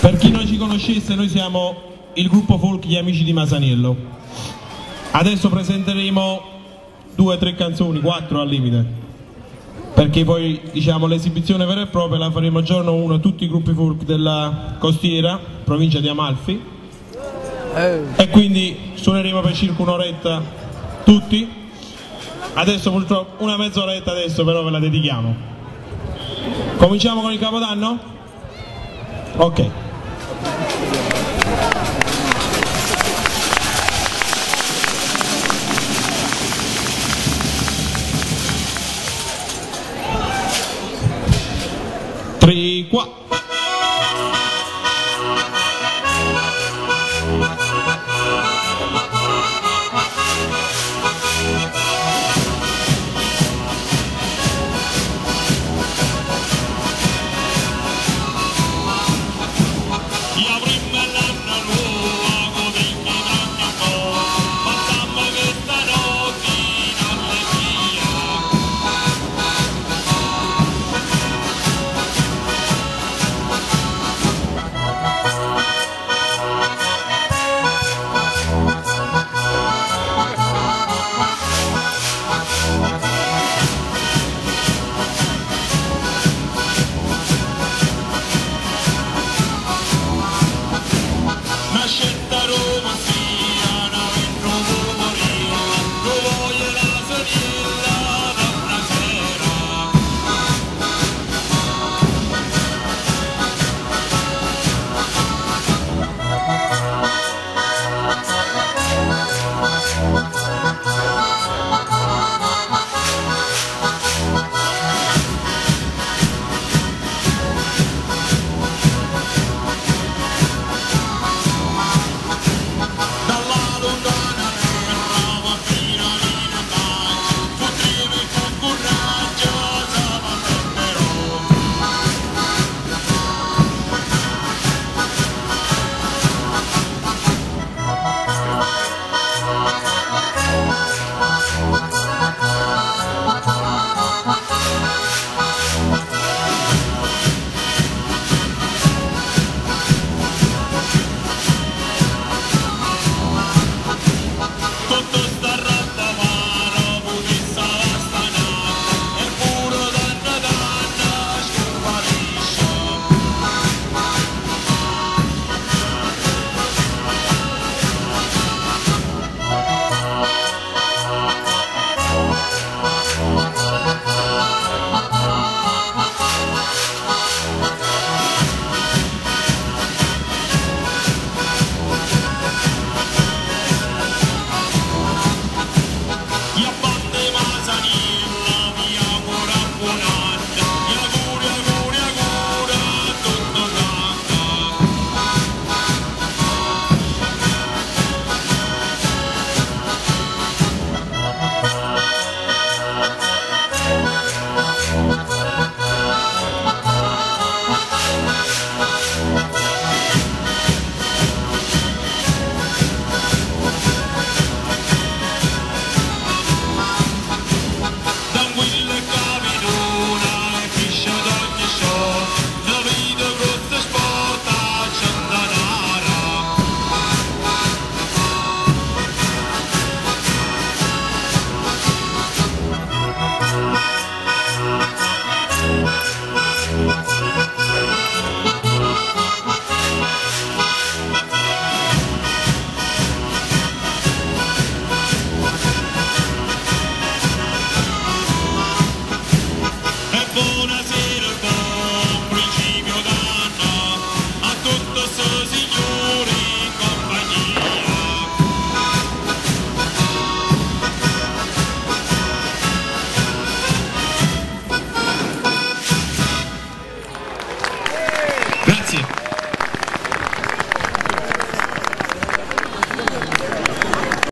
Per chi non ci conoscesse, noi siamo il gruppo folk Gli Amici di Masaniello. Adesso presenteremo 2 o 3 canzoni, 4 al limite, perché poi diciamo l'esibizione vera e propria la faremo giorno 1 a tutti i gruppi folk della costiera, provincia di Amalfi, e quindi suoneremo per circa un'oretta tutti. Adesso purtroppo una mezz'oretta adesso però ve la dedichiamo. Cominciamo con il Capodanno? Ok.